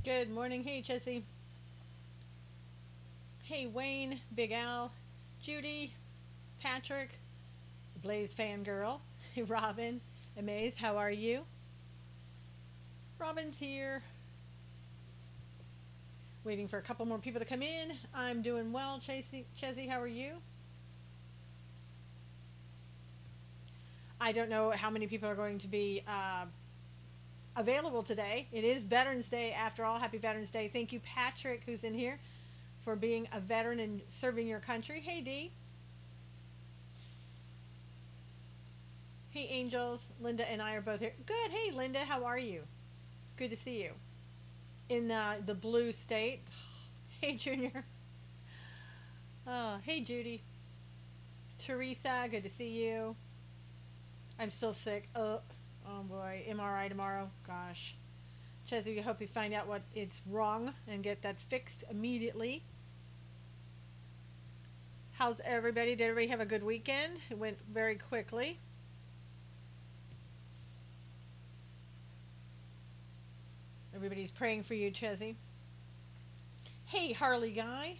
Good morning. Hey, Chessie. Hey, Wayne, Big Al, Judy, Patrick, Blaze Fangirl, Robin, Amaze, how are you? Robin's here. Waiting for a couple more people to come in. I'm doing well. Chessie, how are you? I don't know how many people are going to be available today. It is Veterans Day after all. Happy Veterans Day. Thank you, Patrick, who's in here, for being a veteran and serving your country. Hey, Dee. Hey, Angels. Linda and I are both here. Good. Hey, Linda. How are you? Good to see you. In the blue state. Hey, Junior. Hey, Judy. Teresa. Good to see you. I'm still sick. Oh boy. MRI tomorrow. Gosh. Chessie, we hope you find out what it's wrong and get that fixed immediately. How's everybody? Did everybody have a good weekend? It went very quickly. Everybody's praying for you, Chessie. Hey, Harley Guy.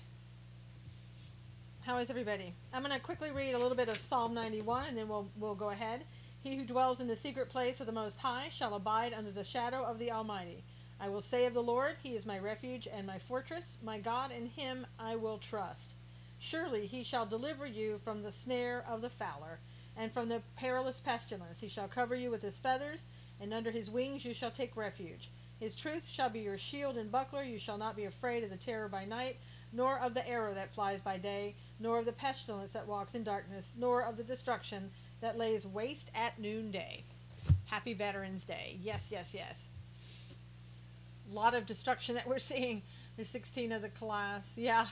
How is everybody? I'm going to quickly read a little bit of Psalm 91, and then we'll go ahead. He who dwells in the secret place of the Most High shall abide under the shadow of the Almighty. I will say of the Lord, He is my refuge and my fortress, my God, in Him I will trust. Surely He shall deliver you from the snare of the fowler, and from the perilous pestilence. He shall cover you with His feathers, and under His wings you shall take refuge. His truth shall be your shield and buckler. You shall not be afraid of the terror by night, nor of the arrow that flies by day, nor of the pestilence that walks in darkness, nor of the destruction that lays waste at noonday. Happy Veterans Day. Yes, yes, yes. A lot of destruction that we're seeing. There's 16 of the class. Yeah.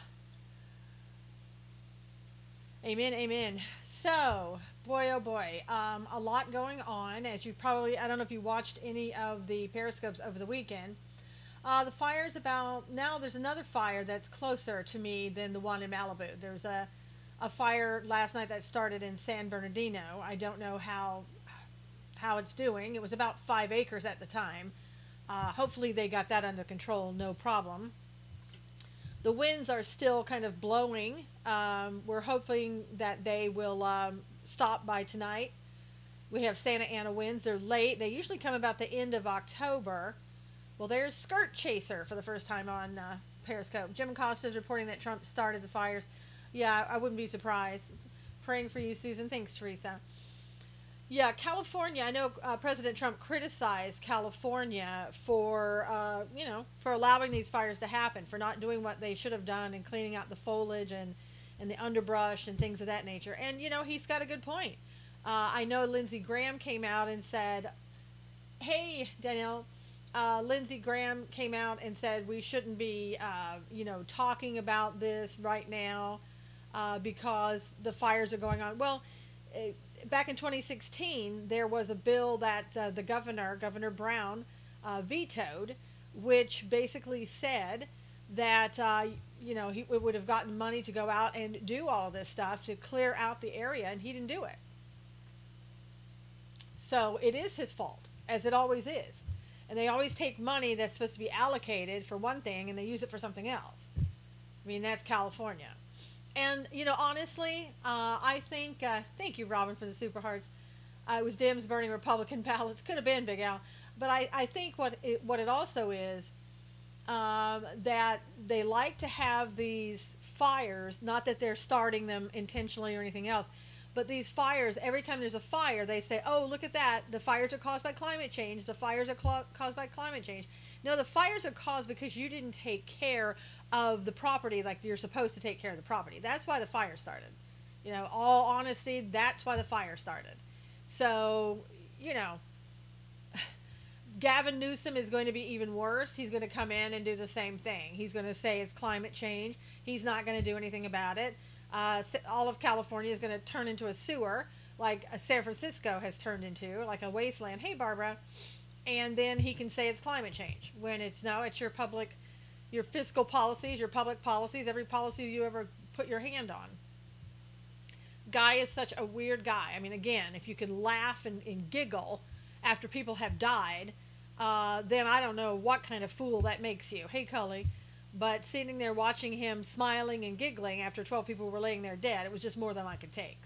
Amen, amen. So, boy, oh boy, a lot going on. As you probably, I don't know if you watched any of the periscopes over the weekend. The fire's about, now there's another fire that's closer to me than the one in Malibu. There's a fire last night that started in San Bernardino. I don't know how it's doing. It was about 5 acres at the time. Hopefully they got that under control, no problem. The winds are still kind of blowing. We're hoping that they will stop by tonight. We have Santa Ana winds. They're late. They usually come about the end of October. Well, there's Skirt Chaser for the first time on Periscope. Jim Acosta is reporting that Trump started the fires. Yeah, I wouldn't be surprised. Praying for you, Susan. Thanks, Teresa. Yeah, California. I know President Trump criticized California for, for allowing these fires to happen, for not doing what they should have done and cleaning out the foliage and the underbrush and things of that nature. And, he's got a good point. I know Lindsey Graham came out and said, hey, Danielle, Lindsey Graham came out and said we shouldn't be, talking about this right now because the fires are going on. Well, back in 2016, there was a bill that the Governor Brown, vetoed, which basically said that, he would have gotten money to go out and do all this stuff to clear out the area, and he didn't do it. So it is his fault, as it always is. And they always take money that's supposed to be allocated for one thing and they use it for something else. I mean, that's California. And, honestly, I think, thank you, Robin, for the super hearts. It was Dems burning Republican ballots. Could have been, Big Al. But I think what it also is, that they like to have these fires, not that they're starting them intentionally or anything else, but these fires, every time there's a fire, they say, oh, look at that. The fires are caused by climate change. The fires are caused by climate change. No, the fires are caused because you didn't take care of the property like you're supposed to take care of the property. That's why the fire started. All honesty, that's why the fire started. So, Gavin Newsom is going to be even worse. He's going to come in and do the same thing. He's going to say it's climate change. He's not going to do anything about it. All of California is going to turn into a sewer like San Francisco has turned into, like a wasteland. Hey, Barbara. And then he can say it's climate change when it's your fiscal policies, your public policies, every policy you ever put your hand on. Guy is such a weird guy. I mean, again, if you can laugh and giggle after people have died, then I don't know what kind of fool that makes you. Hey, Cully. But sitting there watching him smiling and giggling after 12 people were laying there dead, it was just more than I could take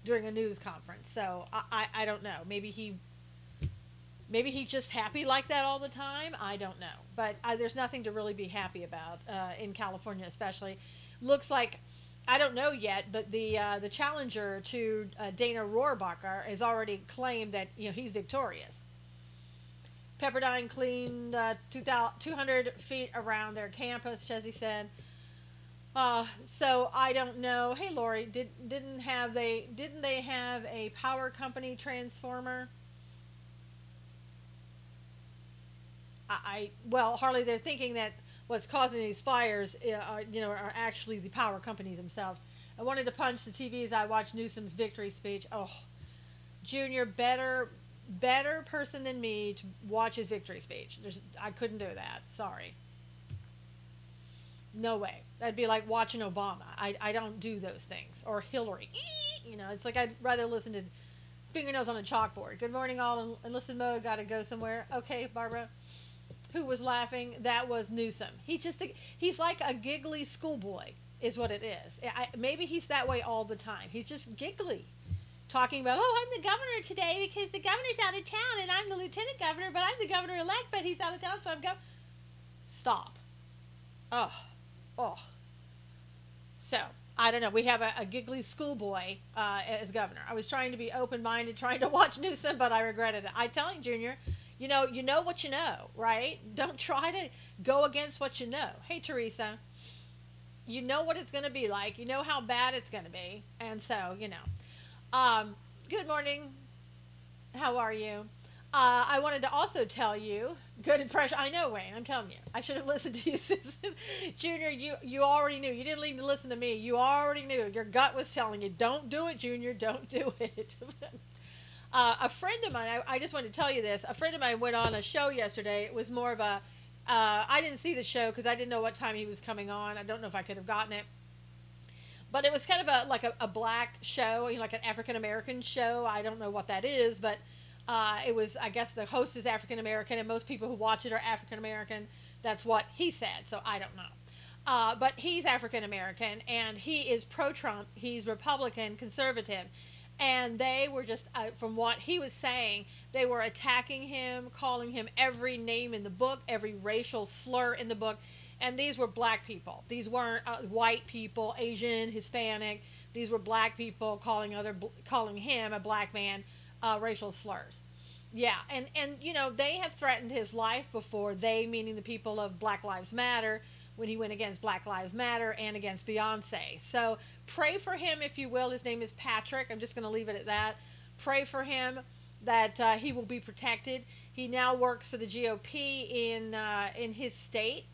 during a news conference. So I don't know. Maybe he's just happy like that all the time. I don't know. But there's nothing to really be happy about in California, especially. Looks like, I don't know yet, but the challenger to Dana Rohrabacher has already claimed that he's victorious. Pepperdine cleaned 200 feet around their campus, Chesney said. So I don't know. Hey, Lori, didn't they have a power company transformer? Well, Harley, they're thinking that what's causing these fires are actually the power companies themselves. I wanted to punch the TV as I watched Newsom's victory speech. Oh, Junior, better person than me to watch his victory speech. I couldn't do that. Sorry. No way. That'd be like watching Obama. I don't do those things. Or Hillary. It's like I'd rather listen to fingernails on a chalkboard. Good morning, all in listen mode. Got to go somewhere. Okay, Barbara. Who was laughing? That was Newsom. He's like a giggly schoolboy, is what it is. Maybe he's that way all the time. He's just giggly, talking about, oh, I'm the governor today because the governor's out of town, and I'm the lieutenant governor, but I'm the governor-elect, but he's out of town, so I'm going. Stop. Oh. So I don't know. We have a giggly schoolboy as governor. I was trying to be open-minded, trying to watch Newsom, but I regretted it. I tell you, Junior. You know what you know, right? Don't try to go against what you know. Hey, Teresa, you know what it's going to be like. You know how bad it's going to be. And so, good morning. How are you? I wanted to also tell you, good impression. I know, Wayne, I'm telling you. I should have listened to you, Susan. Junior, you already knew. You didn't need to listen to me. You already knew. Your gut was telling you, don't do it, Junior. Don't do it. A friend of mine, I just wanted to tell you this. A friend of mine went on a show yesterday. It was more of a, I didn't see the show because I didn't know what time he was coming on. I don't know if I could have gotten it. But it was kind of like a black show, like an African-American show. I don't know what that is, but it was, I guess the host is African-American, and most people who watch it are African-American. That's what he said, so I don't know. But he's African-American, and he is pro-Trump. He's Republican, conservative. And they were just, from what he was saying, they were attacking him, calling him every name in the book, every racial slur in the book. And these were black people. These weren't white people, Asian, Hispanic. These were black people calling him, a black man, racial slurs. Yeah, and they have threatened his life before. They, meaning the people of Black Lives Matter, when he went against Black Lives Matter and against Beyonce. So pray for him, if you will. His name is Patrick. I'm just going to leave it at that. Pray for him that he will be protected. He now works for the GOP in his state.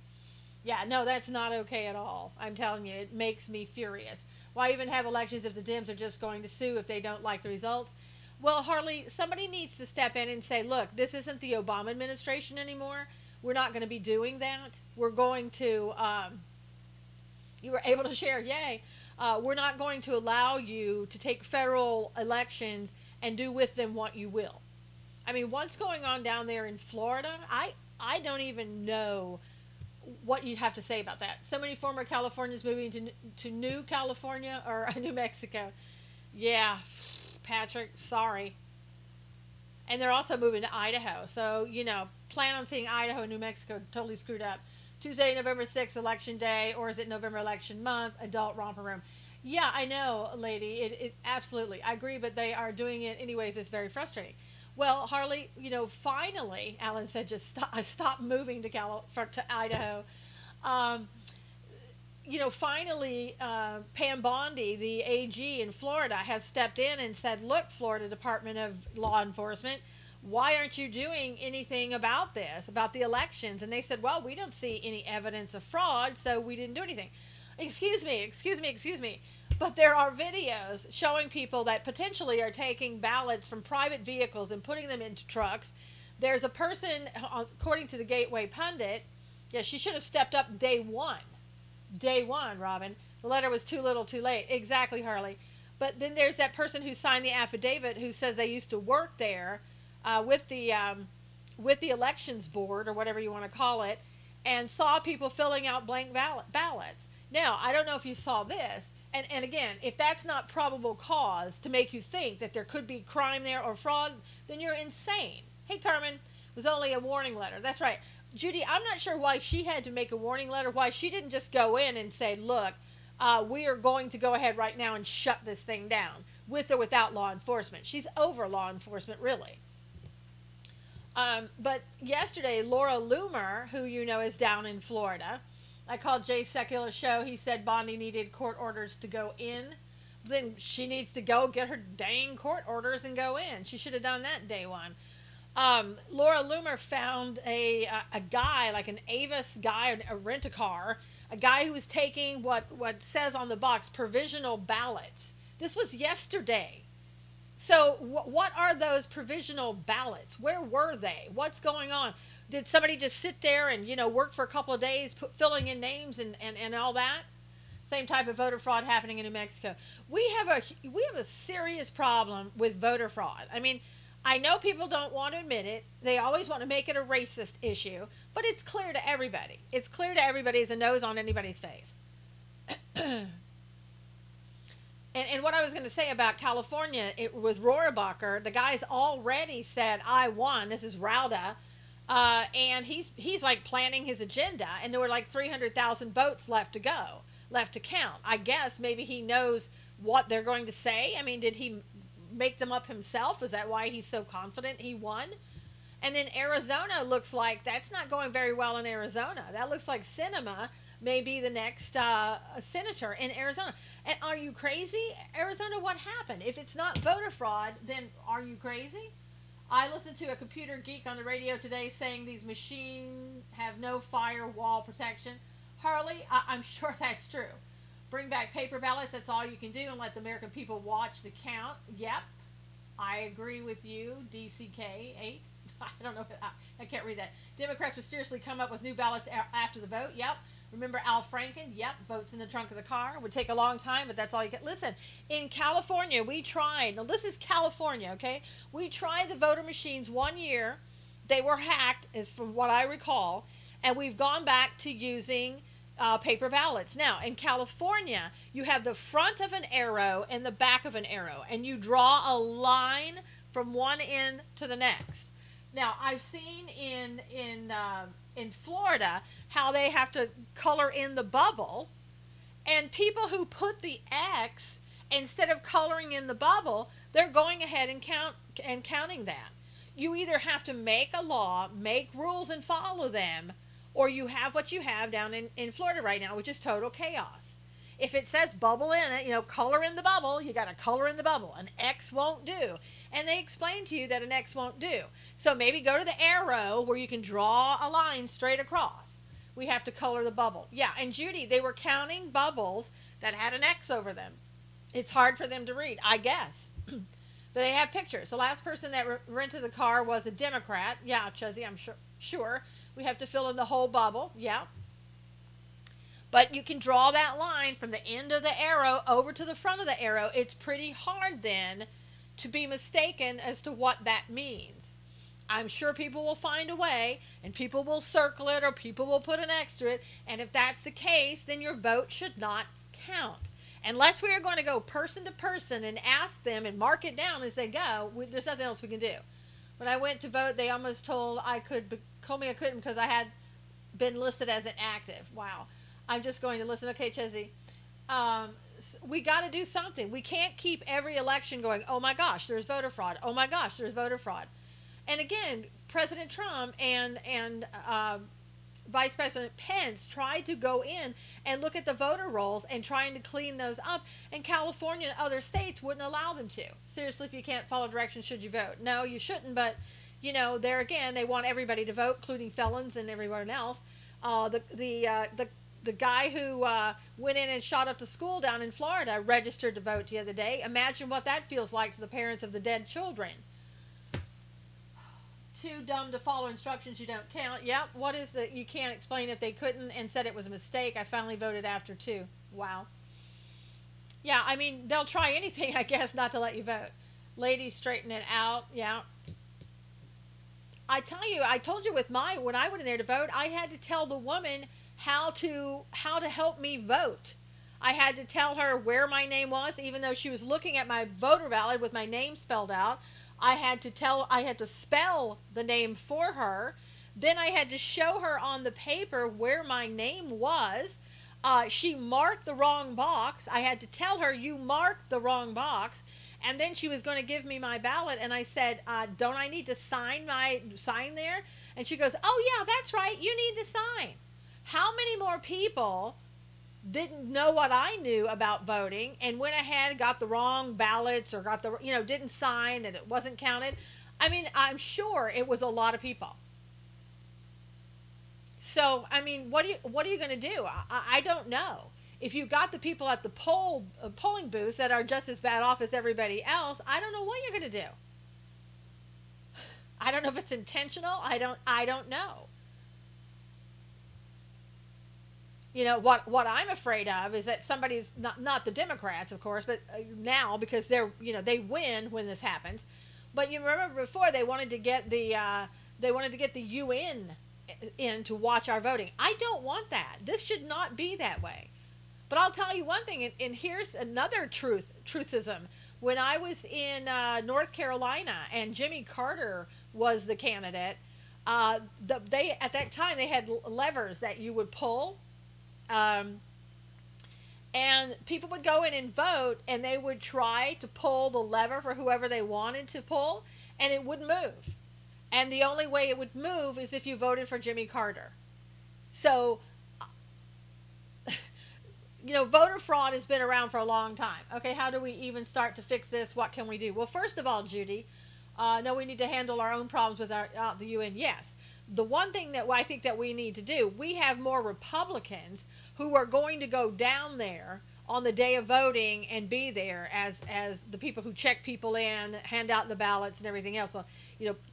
Yeah, no, that's not okay at all. I'm telling you, it makes me furious. Why even have elections if the Dems are just going to sue if they don't like the results? Well, Harley, somebody needs to step in and say, look, this isn't the Obama administration anymore. We're not going to be doing that. We're going to, you were able to share, yay. We're not going to allow you to take federal elections and do with them what you will. I mean, what's going on down there in Florida? I don't even know what you have to say about that. So many former Californians moving to New California or New Mexico. Yeah, Patrick, sorry. And they're also moving to Idaho. So, plan on seeing Idaho and New Mexico totally screwed up. Tuesday, November 6th, election day, or is it November election month, adult romper room. Yeah, I know, lady. It absolutely. I agree, but they are doing it anyways. It's very frustrating. Well, Harley, finally, Alan said, just stop moving to Idaho. Finally, Pam Bondi, the AG in Florida, has stepped in and said, look, Florida Department of Law Enforcement, why aren't you doing anything about this, about the elections? And they said, well, we don't see any evidence of fraud, so we didn't do anything. Excuse me. But there are videos showing people that potentially are taking ballots from private vehicles and putting them into trucks. There's a person, according to the Gateway Pundit, yeah, she should have stepped up day one. Day one, Robin. The letter was too little, too late. Exactly, Harley. But then there's that person who signed the affidavit who says they used to work there with the with the elections board or whatever you want to call it, and saw people filling out blank ballots. Now, I don't know if you saw this, and again, if that's not probable cause to make you think that there could be crime there or fraud, then you're insane. Hey, Carmen, it was only a warning letter. That's right. Judy, I'm not sure why she had to make a warning letter, why she didn't just go in and say, look, we are going to go ahead right now and shut this thing down, with or without law enforcement. She's over law enforcement, really. But yesterday, Laura Loomer, who you know is down in Florida, I called Jay Secular Show. He said Bondi needed court orders to go in. Then she needs to go get her dang court orders and go in. She should have done that day one. Laura Loomer found a guy, like an Avis guy, a rent-a-car, a guy who was taking what says on the box, provisional ballots. This was yesterday. So what are those provisional ballots? Where were they? What's going on? Did somebody just sit there and, work for a couple of days, filling in names and all that? Same type of voter fraud happening in New Mexico. We have a serious problem with voter fraud. I mean, I know people don't want to admit it. They always want to make it a racist issue, but it's clear to everybody. It's clear to everybody as a nose on anybody's face. And what I was going to say about California, it was Rohrabacher. The guy's already said, I won. This is Rauda. And he's like planning his agenda. And there were like 300,000 votes left to go, left to count. I guess maybe he knows what they're going to say. I mean, did he make them up himself? Is that why he's so confident he won? And then Arizona looks like that's not going very well in Arizona. That looks like Sinema may be the next senator in Arizona. And are you crazy? Arizona, what happened? If it's not voter fraud, then are you crazy? I listened to a computer geek on the radio today saying these machines have no firewall protection. Harley, I'm sure that's true. Bring back paper ballots, that's all you can do, and let the American people watch the count. Yep, I agree with you, DCK8. I don't know, I can't read that. Democrats will seriously come up with new ballots after the vote. Yep. Remember Al Franken? Yep, votes in the trunk of the car. It would take a long time, but that's all you get. Listen, in California, we tried. Now, this is California, okay? We tried the voter machines 1 year. They were hacked, is from what I recall, and we've gone back to using paper ballots. Now, in California, you have the front of an arrow and the back of an arrow, and you draw a line from one end to the next. Now, I've seen in Florida how they have to color in the bubble, and people who put the X instead of coloring in the bubble, they're going ahead and counting that. You either have to make a law, make rules and follow them, or you have what you have down in Florida right now, which is total chaos. If it says bubble in it, color in the bubble, you got to color in the bubble. An X won't do. And they explain to you that an X won't do. So maybe go to the arrow where you can draw a line straight across. We have to color the bubble. Yeah, and Judy, they were counting bubbles that had an X over them. It's hard for them to read, I guess. But they have pictures. The last person that rented the car was a Democrat. Yeah, Chuzzy, I'm sure. We have to fill in the whole bubble. Yeah. But you can draw that line from the end of the arrow over to the front of the arrow. It's pretty hard then to be mistaken as to what that means. I'm sure people will find a way, and people will circle it, or people will put an X to it. And if that's the case, then your vote should not count. Unless we are going to go person to person and ask them and mark it down as they go, there's nothing else we can do. When I went to vote, they almost told me I couldn't because I had been listed as inactive. Wow. I'm just going to listen. Okay, Chezzy. We got to do something. We can't keep every election going, oh my gosh, there's voter fraud. Oh my gosh, there's voter fraud. And again, President Trump and Vice President Pence tried to go in and look at the voter rolls and trying to clean those up. And California and other states wouldn't allow them to. Seriously, if you can't follow directions, should you vote? No, you shouldn't. But, there again, they want everybody to vote, including felons and everyone else. The guy who went in and shot up the school down in Florida registered to vote the other day. Imagine what that feels like to the parents of the dead children. Too dumb to follow instructions you don't count. Yep, what is it? You can't explain it. They couldn't and said it was a mistake. I finally voted after too. Wow. Yeah, I mean, they'll try anything, I guess, not to let you vote. Ladies, straighten it out. Yeah. I tell you, I told you with my when I went in there to vote, I had to tell the woman how to help me vote. I had to tell her where my name was, even though she was looking at my voter ballot with my name spelled out. I had to spell the name for her. Then I had to show her on the paper where my name was. She marked the wrong box. I had to tell her, you marked the wrong box. And then she was going to give me my ballot, and I said, don't I need to sign there? And she goes, oh yeah, that's right, you need to sign. How many more people didn't know what I knew about voting and went ahead and got the wrong ballots or got the, didn't sign and it wasn't counted? I mean, I'm sure it was a lot of people. So, I mean, what are you going to do? I don't know. If you got the people at the polling booths that are just as bad off as everybody else, I don't know what you're going to do. I don't know if it's intentional. I don't know. What I'm afraid of is that somebody's not the Democrats, of course, but now because they win when this happens. But you remember before they wanted to get the UN in to watch our voting. I don't want that. This should not be that way. But I'll tell you one thing, and here's another truthism. When I was in North Carolina and Jimmy Carter was the candidate, they at that time they had levers that you would pull, and people would go in and vote, and they would try to pull the lever for whoever they wanted to pull, and it wouldn't move. And the only way it would move is if you voted for Jimmy Carter. So voter fraud has been around for a long time. Okay, how do we even start to fix this? What can we do? Well, first of all, Judy, no, we need to handle our own problems with the UN. Yes. The one thing that I think that we need to do, we have more Republicans who are going to go down there on the day of voting and be there as the people who check people in, hand out the ballots and everything else. So,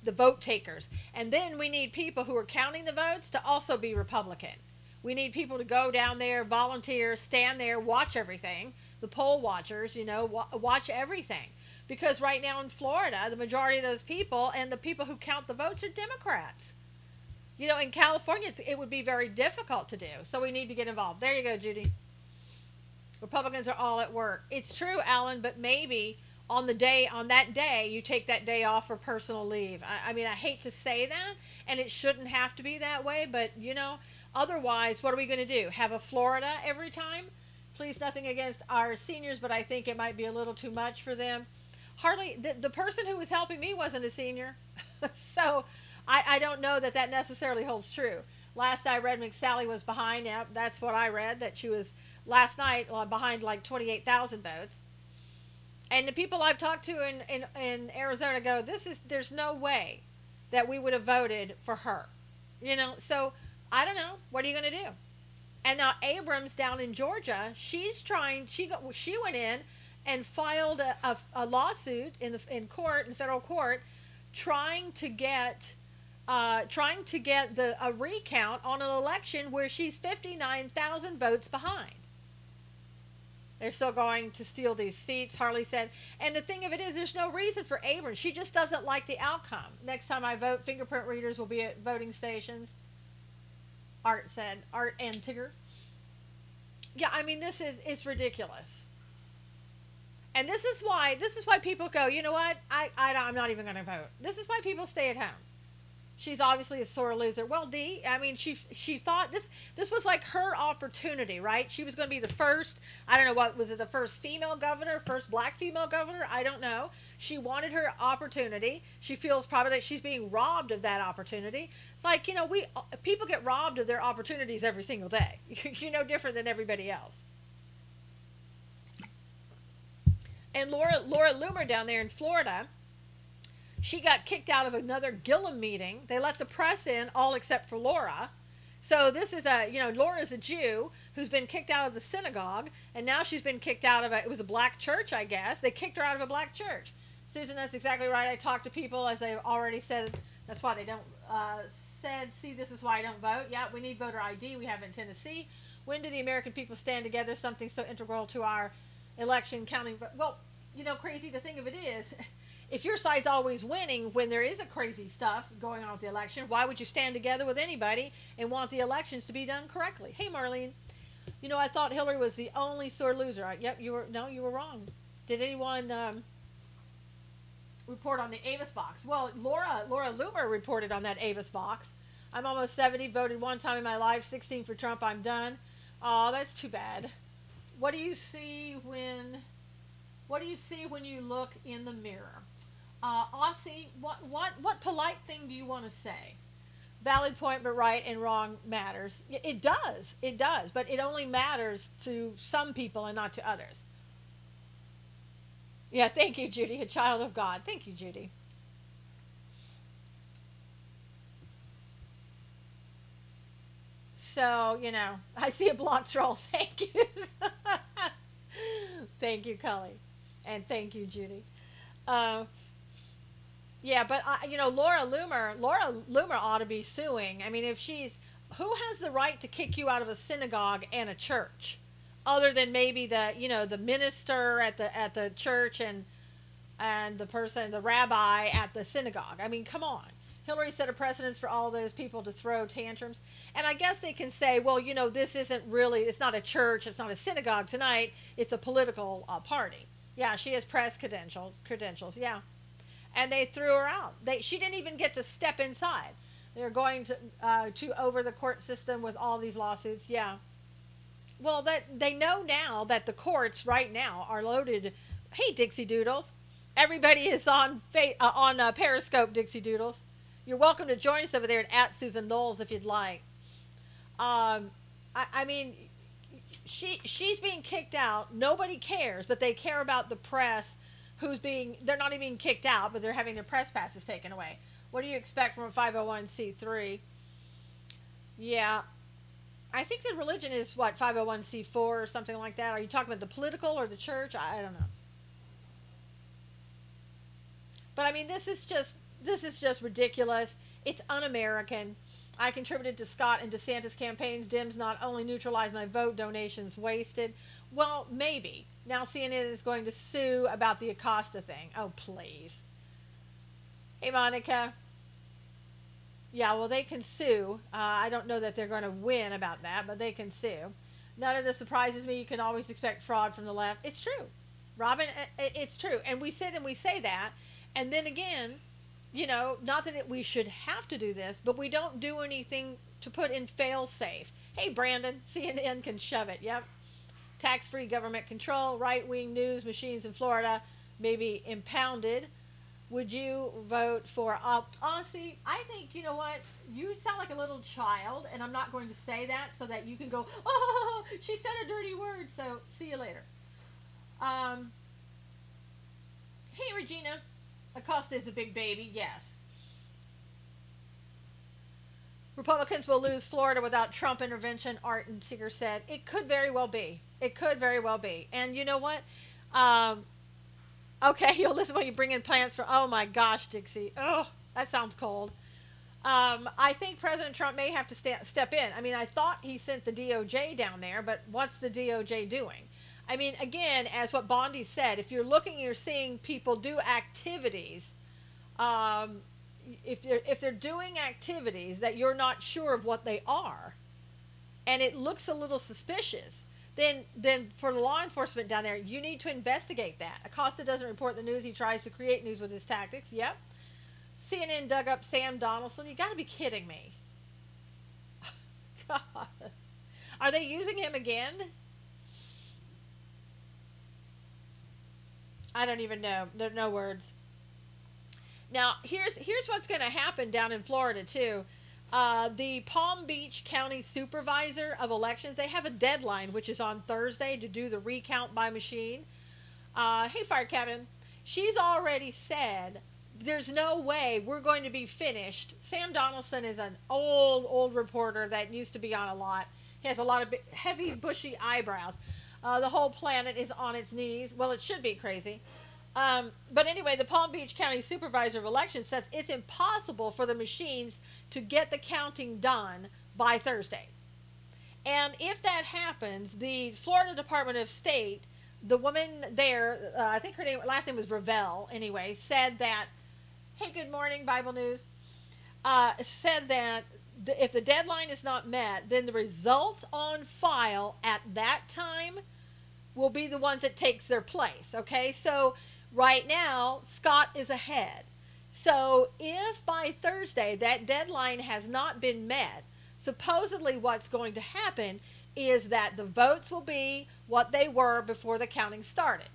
the vote takers. And then we need people who are counting the votes to also be Republican. We need people to go down there, volunteer, stand there, watch everything. The poll watchers, watch everything. Because right now in Florida, the majority of those people and the people who count the votes are Democrats. In California, it would be very difficult to do. So we need to get involved. There you go, Judy. Republicans are all at work. It's true, Alan, but maybe on that day, you take that day off for personal leave. I mean, I hate to say that, and it shouldn't have to be that way, but, otherwise, what are we going to do? Have a Florida every time? Please, nothing against our seniors, but I think it might be a little too much for them. Hardly, the person who was helping me wasn't a senior. So I don't know that necessarily holds true. Last I read, McSally was behind. Yeah, that's what I read, that she was last night behind like 28,000 votes. And the people I've talked to in Arizona go, there's no way that we would have voted for her. So I don't know. What are you going to do? And now Abrams down in Georgia, she went in and filed a lawsuit in federal court, trying to get a recount on an election where she's 59,000 votes behind. They're still going to steal these seats, Harley said. And the thing of it is, there's no reason for Abrams. She just doesn't like the outcome. Next time I vote, fingerprint readers will be at voting stations. Art said. Art and Tigger. Yeah, I mean, it's ridiculous. And this is why people go, you know what? I'm not even going to vote. This is why people stay at home. She's obviously a sore loser. Well, Dee, I mean, she thought this was like her opportunity, right? She was going to be the first, I don't know, what was it, the first female governor, first black female governor? I don't know. She wanted her opportunity. She feels probably that she's being robbed of that opportunity. It's like, people get robbed of their opportunities every single day. You're no different than everybody else. And Laura Loomer down there in Florida, she got kicked out of another Gillum meeting. They let the press in, all except for Laura. So this is Laura's a Jew who's been kicked out of the synagogue, and now she's been kicked out of it was a black church, I guess. They kicked her out of a black church. Susan, that's exactly right. I talk to people, as I already said, that's why they don't, see, this is why I don't vote. Yeah, we need voter ID. We have it in Tennessee. When do the American people stand together? Something so integral to our election counting. Well, crazy, the thing of it is, if your side's always winning when there is a crazy stuff going on with the election, why would you stand together with anybody and want the elections to be done correctly? Hey, Marlene, you know, I thought Hillary was the only sore loser. Yep, you were. No, you were wrong. Did anyone report on the Avis box? Well, Laura Loomer reported on that Avis box. I'm almost 70, voted one time in my life, 16 for Trump. I'm done. Oh, that's too bad. What do you see when you look in the mirror? Aussie, what polite thing do you want to say? Valid point, but right and wrong matters. It does, but it only matters to some people and not to others. Yeah, thank you, Judy, a child of God. Thank you, Judy. So, you know, I see a block troll. Thank you. Thank you, Cully. And thank you, Judy. Uh, yeah, but, you know, Laura Loomer ought to be suing. I mean, if she's, who has the right to kick you out of a synagogue and a church? Other than maybe the, you know, the minister at the church and the rabbi at the synagogue. I mean, come on. Hillary set a precedence for all those people to throw tantrums. And I guess they can say, well, you know, this isn't really, it's not a church, it's not a synagogue tonight, it's a political party. Yeah, she has press credentials, yeah. And they threw her out. She didn't even get to step inside. They're going to over the court system with all these lawsuits, yeah. Well, that they know now that the courts right now are loaded. Hey, Dixie Doodles. Everybody is on Periscope, Dixie Doodles. You're welcome to join us over there at Susan Knowles if you'd like. I mean, she's being kicked out. Nobody cares, but they care about the press they're not even being kicked out, but they're having their press passes taken away. What do you expect from a 501c3? Yeah. I think the religion is, what, 501c4 or something like that. Are you talking about the political or the church? I don't know. But I mean, this is just ridiculous. It's un-American. I contributed to Scott and DeSantis campaigns. Dems not only neutralized my vote, donations wasted. Well, maybe. Now CNN is going to sue about the Acosta thing. Oh, please. Hey, Monica. Yeah, well, they can sue. I don't know that they're going to win about that, but they can sue. None of this surprises me. You can always expect fraud from the left. It's true. Robin, it's true. And we sit and we say that. And then again, you know, not that we should have to do this, but we don't do anything to put in fail-safe. Hey, Brandon, CNN can shove it. Yep. Tax-free government control, right-wing news machines in Florida may be impounded. Would you vote for honestly, I think, you know what, you sound like a little child, and I'm not going to say that so that you can go, oh, she said a dirty word, so see you later. Hey, Regina, Acosta is a big baby, yes. Republicans will lose Florida without Trump intervention, Art and Seeger said. It could very well be. It could very well be. And you know what? Okay, you'll listen when you bring in plants for, oh my gosh, Dixie. Oh, that sounds cold. I think President Trump may have to step in. I mean, I thought he sent the DOJ down there, but what's the DOJ doing? I mean, again, as what Bondi said, if you're looking, you're seeing people do activities, if they're doing activities that you're not sure of what they are, and it looks a little suspicious, then for the law enforcement down there, you need to investigate that. Acosta doesn't report the news. He tries to create news with his tactics. Yep. CNN dug up Sam Donaldson. You got to be kidding me. God. Are they using him again? I don't even know. There are no words. Now, here's what's going to happen down in Florida, too. The Palm Beach County Supervisor of Elections, they have a deadline, which is on Thursday, to do the recount by machine. Hey, Fire Captain. She's already said there's no way we're going to be finished. Sam Donaldson is an old reporter that used to be on a lot. He has a lot of heavy, bushy eyebrows. The whole planet is on its knees. Well, it should be crazy. But anyway, the Palm Beach County Supervisor of Elections says it's impossible for the machines to get the counting done by Thursday. And if that happens, the Florida Department of State The woman there, I think her last name was Ravel, anyway, said that, hey, good morning, Bible News, said that if the deadline is not met, then the results on file at that time will be the ones that takes their place. Okay, so right now Scott is ahead. So if by Thursday that deadline has not been met, supposedly what's going to happen is that the votes will be what they were before the counting started.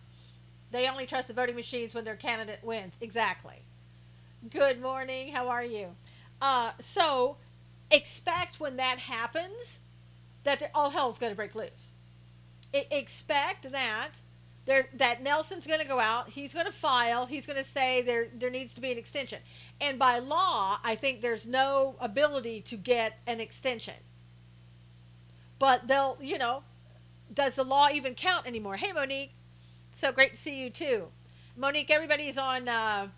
They only trust the voting machines when their candidate wins. Exactly. Good morning. How are you? So expect when that happens that all hell's going to break loose. Expect that that Nelson's going to go out. He's going to file. He's going to say there needs to be an extension. And by law, I think there's no ability to get an extension. But they'll, does the law even count anymore? Hey, Monique. So great to see you too. Monique, everybody's on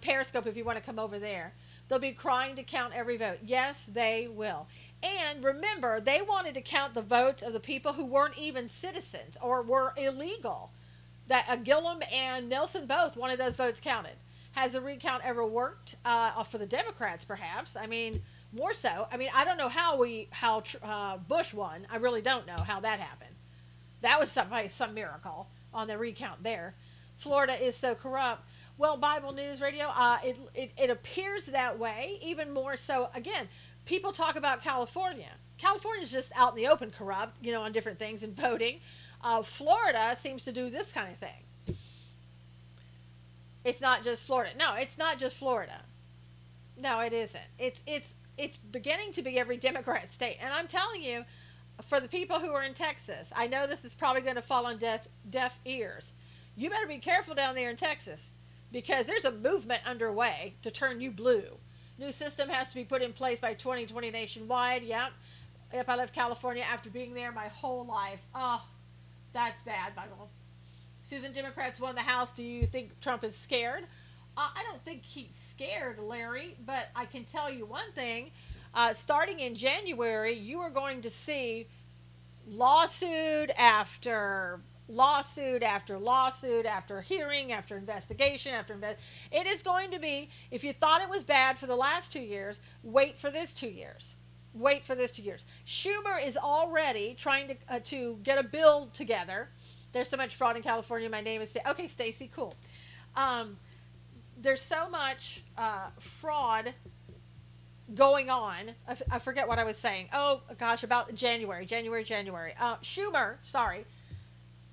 Periscope if you want to come over there. They'll be crying to count every vote. Yes, they will. And remember, they wanted to count the votes of the people who weren't even citizens or were illegal. That Gillum and Nelson both wanted those votes counted. Has a recount ever worked for the Democrats? Perhaps. I mean, more so. I mean, I don't know how Bush won. I really don't know how that happened. That was some miracle on the recount there. Florida is so corrupt. Well, Bible News Radio, it appears that way. Even more so, again, people talk about California. California's just out in the open corrupt, on different things and voting. Florida seems to do this kind of thing. It's not just Florida. No, it's not just Florida. No, it isn't. It's beginning to be every Democrat state. And I'm telling you, for the people who are in Texas, I know this is probably going to fall on deaf ears. You better be careful down there in Texas, because there's a movement underway to turn you blue. New system has to be put in place by 2020 nationwide. Yep. If I left California after being there my whole life. Oh, that's bad, Bible. Susan, Democrats won the House. Do you think Trump is scared? I don't think he's scared, Larry, but I can tell you one thing. Starting in January, you are going to see lawsuit after lawsuit after lawsuit after hearing after investigation it is going to be, if you thought it was bad for the last 2 years, wait for this 2 years. Wait for this 2 years. Schumer is already trying to get a bill together. There's so much fraud in California. My name is okay, Stacy. Cool. There's so much fraud going on. I forget what I was saying. Oh gosh, about January. Schumer, sorry.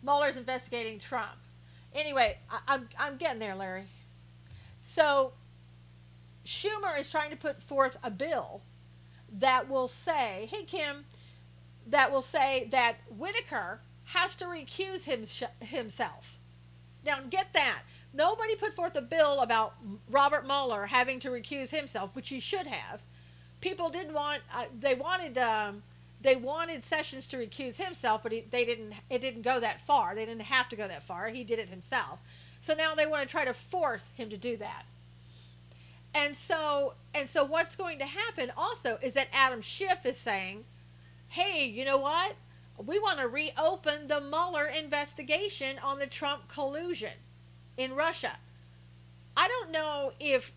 Mueller's investigating Trump. Anyway, I'm getting there, Larry. So Schumer is trying to put forth a bill that will say, hey, Kim, that will say that Whitaker has to recuse himself. Now, get that. Nobody put forth a bill about Robert Mueller having to recuse himself, which he should have. People didn't want, they wanted Sessions to recuse himself, but it didn't go that far. They didn't have to go that far. He did it himself. So now they want to try to force him to do that. And so what's going to happen also is that Adam Schiff is saying, hey, you know what? We want to reopen the Mueller investigation on the Trump collusion in Russia. I don't know if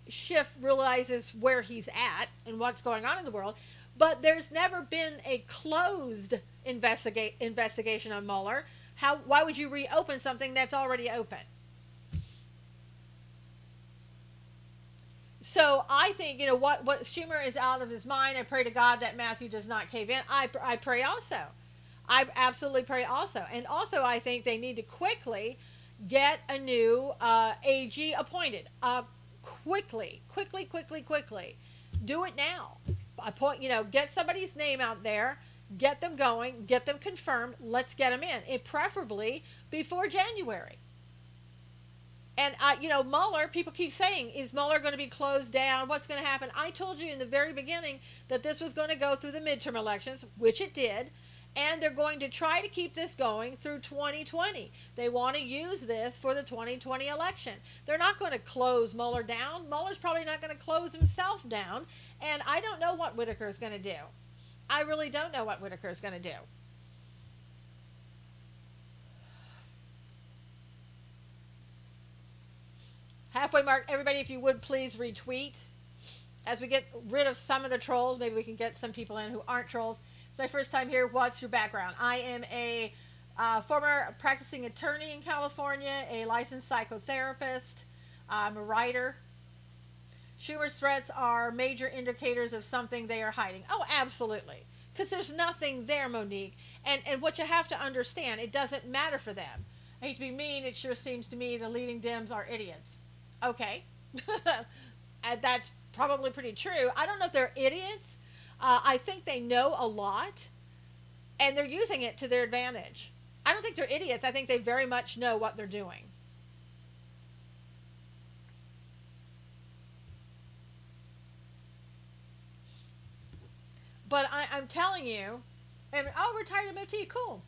Schiff realizes where he's at and what's going on in the world, but there's never been a closed investigation on Mueller. Why would you reopen something that's already open? So I think, what Schumer is out of his mind. I pray to God that Matthew does not cave in. I pray also. I absolutely pray also. And also I think they need to quickly get a new AG appointed. Quickly. Do it now. Get somebody's name out there, get them going, get them confirmed. Let's get them in, and preferably before January. And Mueller, people keep saying, is Mueller going to be closed down? What's going to happen? I told you in the very beginning that this was going to go through the midterm elections, which it did, and they're going to try to keep this going through 2020. They want to use this for the 2020 election. They're not going to close Mueller down. Mueller's probably not going to close himself down. And I don't know what Whitaker is going to do. I really don't know what Whitaker is going to do. Halfway mark. Everybody, if you would please retweet. As we get rid of some of the trolls, maybe we can get some people in who aren't trolls. It's my first time here. What's your background? I am a former practicing attorney in California, a licensed psychotherapist. I'm a writer. Schumer's threats are major indicators of something they are hiding. Oh, absolutely. Because there's nothing there, Monique. And what you have to understand, it doesn't matter for them. I hate to be mean, it sure seems to me the leading Dems are idiots. Okay. And that's probably pretty true. I don't know if they're idiots. I think they know a lot, and they're using it to their advantage. I don't think they're idiots. I think they very much know what they're doing. But I'm telling you, and oh, retired MOT, cool.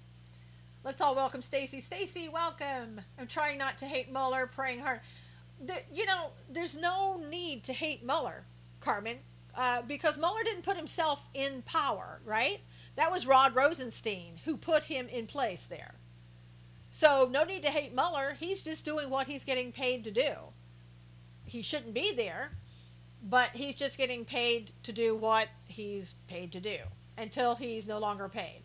Let's all welcome Stacy. Stacy, welcome. I'm trying not to hate Mueller, praying hard. There's no need to hate Mueller, Carmen, because Mueller didn't put himself in power, right? That was Rod Rosenstein who put him in place there. So no need to hate Mueller. He's just doing what he's getting paid to do. He shouldn't be there, but he's just getting paid to do what he's paid to do until he's no longer paid.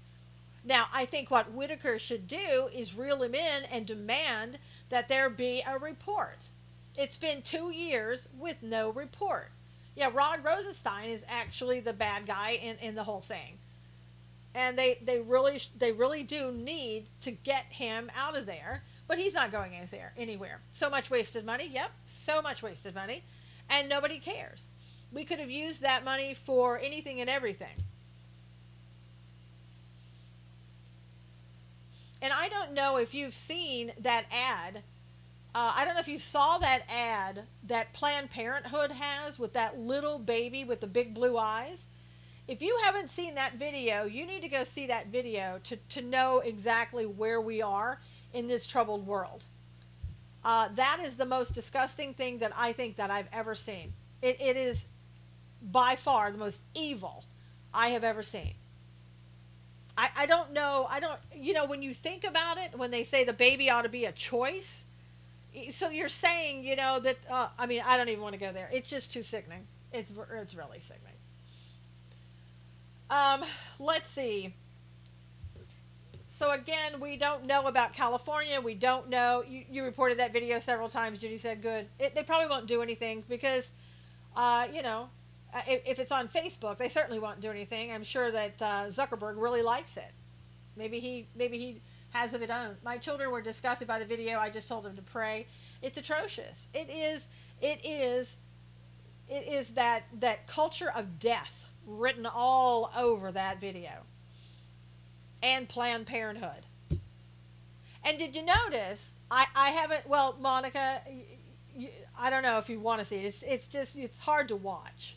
Now, I think what Whitaker should do is reel him in and demand that there be a report. It's been 2 years with no report. Yeah, Rod Rosenstein is actually the bad guy in the whole thing. And they really do need to get him out of there, but he's not going anywhere. So much wasted money. Yep, so much wasted money. And nobody cares. We could have used that money for anything and everything. And I don't know if you've seen that ad. I don't know if you saw that ad that Planned Parenthood has with that little baby with the big blue eyes. If you haven't seen that video, you need to go see that video to know exactly where we are in this troubled world. That is the most disgusting thing that I think that I've ever seen. It is by far the most evil I have ever seen. I don't know. When you think about it, when they say the baby ought to be a choice, so you're saying, that, I don't even want to go there. It's just too sickening. It's really sickening. Let's see. So again, we don't know about California. We don't know. You reported that video several times. Judy said good. They probably won't do anything because, if it's on Facebook, they certainly won't do anything. I'm sure that Zuckerberg really likes it. Maybe he has of it own. My children were disgusted by the video. I just told them to pray. It's atrocious. It is that culture of death written all over that video. And Planned Parenthood. And did you notice? I haven't. Well, Monica, I don't know if you want to see it. It's hard to watch.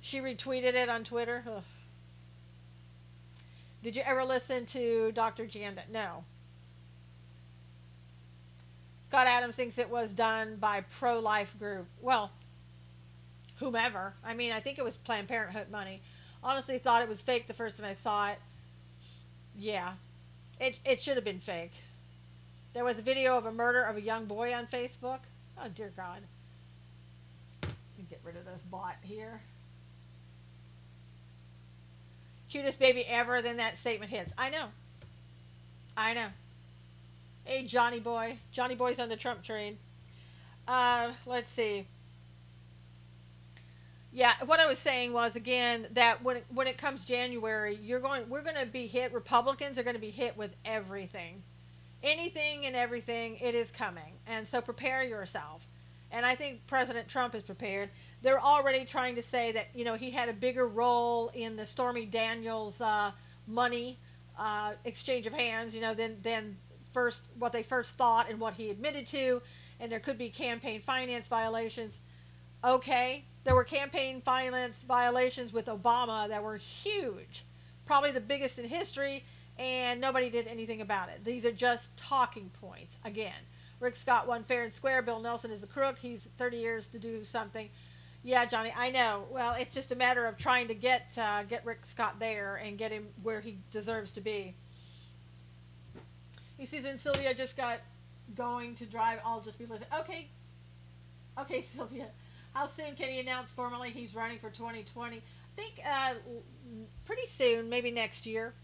She retweeted it on Twitter. Ugh. Did you ever listen to Dr. Janda? No. Scott Adams thinks it was done by pro-life group. Well, whomever. I think it was Planned Parenthood money. Honestly thought it was fake the first time I saw it. Yeah. It should have been fake. There was a video of a murder of a young boy on Facebook. Oh, dear God. Let me get rid of this bot here. Cutest baby ever, then that statement hits. I know. Hey, Johnny Boy. Johnny Boy's on the Trump train. Let's see. Yeah, what I was saying was, again, that when it comes January, we're going to be hit. Republicans are going to be hit with everything. Anything and everything, it is coming. And so prepare yourself. And I think President Trump is prepared. They're already trying to say that, he had a bigger role in the Stormy Daniels money exchange of hands, than what they first thought and what he admitted to. And there could be campaign finance violations. Okay, there were campaign finance violations with Obama that were huge. Probably the biggest in history, and nobody did anything about it. These are just talking points. Again, Rick Scott won fair and square. Bill Nelson is a crook. He's 30 years to do something. Yeah, Johnny, I know. Well, it's just a matter of trying to get Rick Scott there and get him where he deserves to be. He sees in Sylvia just got going to drive. I'll just be listening. Okay, okay, Sylvia. How soon can he announce formally he's running for 2020? I think pretty soon, maybe next year.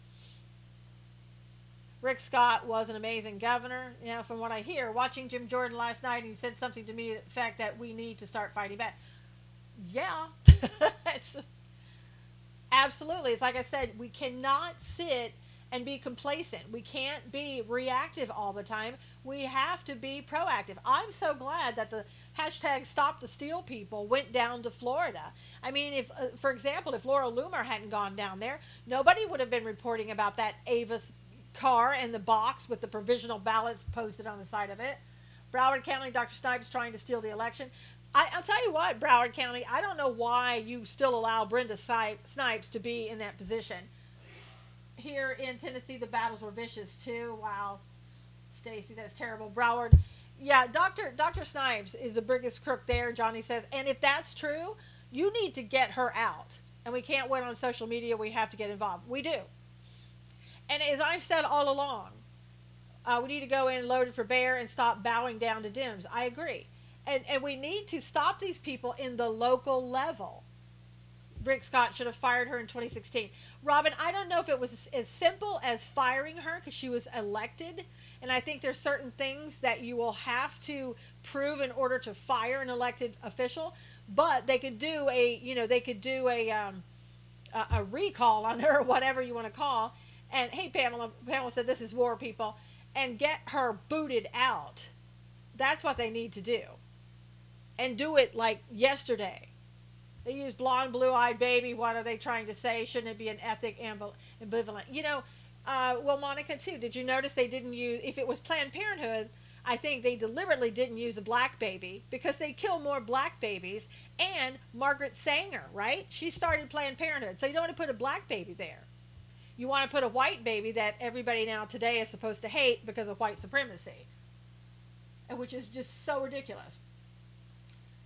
Rick Scott was an amazing governor. You know, from what I hear, watching Jim Jordan last night, he said something to me, the fact that we need to start fighting back. Yeah, it's absolutely. It's like I said, we cannot sit and be complacent. We can't be reactive all the time. We have to be proactive. I'm so glad that the hashtag Stop the Steal people went down to Florida. I mean, if, for example, if Laura Loomer hadn't gone down there, nobody would have been reporting about that Avis car and the box with the provisional ballots posted on the side of it. Broward County, Dr. Snipes trying to steal the election. I'll tell you what, Broward County, I don't know why you still allow Brenda Snipes to be in that position. Here in Tennessee, the battles were vicious too. Wow, Stacy, that's terrible. Broward, yeah, Dr. Snipes is the biggest crook there, Johnny says. And if that's true, you need to get her out. And we can't wait on social media. We have to get involved. We do. And as I've said all along, we need to go in loaded for bear and stop bowing down to Dems. I agree. And we need to stop these people in the local level. Rick Scott should have fired her in 2016. Robin, I don't know if it was as simple as firing her because she was elected. And I think there's certain things that you will have to prove in order to fire an elected official. But they could do a recall on her, whatever you want to call. And hey, Pamela said this is war, people, and get her booted out. That's what they need to do, and do it like yesterday. They use blonde, blue-eyed baby. What are they trying to say? Shouldn't it be an ethic ambivalent? You know, well, Monica too. Did you notice they didn't use? If it was Planned Parenthood, I think they deliberately didn't use a black baby because they kill more black babies. And Margaret Sanger, right? She started Planned Parenthood, so you don't want to put a black baby there. You want to put a white baby that everybody now today is supposed to hate because of white supremacy, and which is just so ridiculous.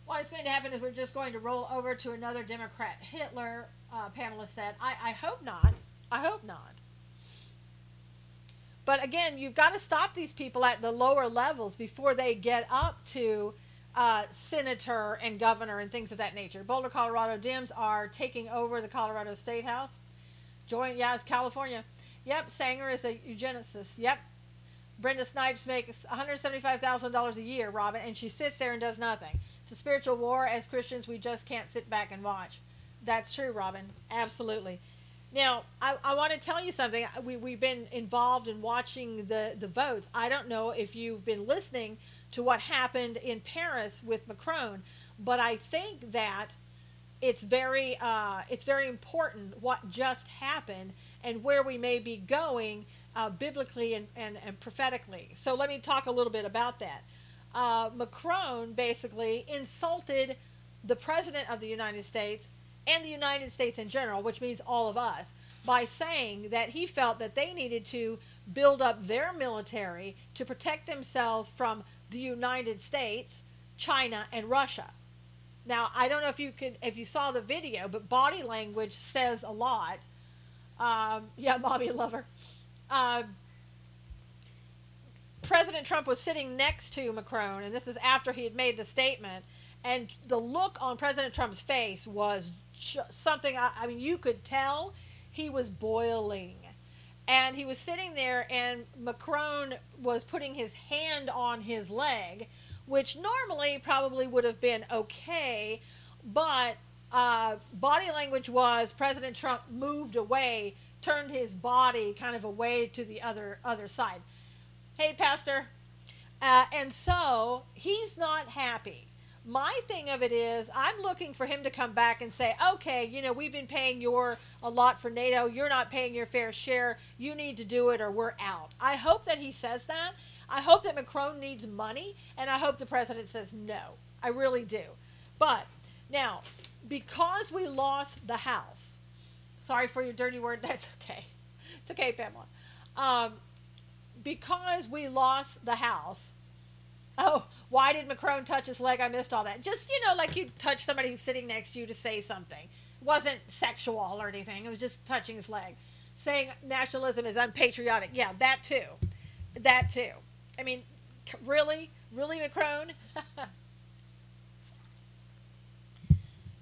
What is going to happen is we're just going to roll over to another Democrat. Hitler, Pamela said. I hope not. I hope not. But again, you've got to stop these people at the lower levels before they get up to senator and governor and things of that nature. Boulder, Colorado Dems are taking over the Colorado State House. It's California. Yep, Sanger is a eugenicist. Yep. Brenda Snipes makes $175,000 a year, Robin, and she sits there and does nothing. It's a spiritual war. As Christians, we just can't sit back and watch. That's true, Robin. Absolutely. Now, I want to tell you something. We've been involved in watching the votes. I don't know if you've been listening to what happened in Paris with Macron, but I think that it's very important what just happened and where we may be going biblically and prophetically. So let me talk a little bit about that. Macron basically insulted the President of the United States and the United States in general, which means all of us, by saying that he felt that they needed to build up their military to protect themselves from the United States, China, and Russia. Now, I don't know if you saw the video, but body language says a lot. Yeah, Bobby Lover. President Trump was sitting next to Macron, and this is after he had made the statement, and the look on President Trump's face was something, I mean, you could tell he was boiling. And he was sitting there, and Macron was putting his hand on his leg, which normally probably would have been okay, but body language was President Trump moved away, turned his body kind of away to the other side. Hey, Pastor. And so he's not happy. My thing of it is I'm looking for him to come back and say, okay, you know, we've been paying a lot for NATO. You're not paying your fair share. You need to do it or we're out. I hope that he says that. I hope that Macron needs money, and I hope the president says no. I really do. But now, because we lost the House, sorry for your dirty word, that's okay. It's okay, Pamela. Because we lost the House, oh, why did Macron touch his leg? I missed all that. Just, you know, like you touch somebody who's sitting next to you to say something. It wasn't sexual or anything. It was just touching his leg. Saying nationalism is unpatriotic. Yeah, that too. That too. I mean, Really? Really, Macron?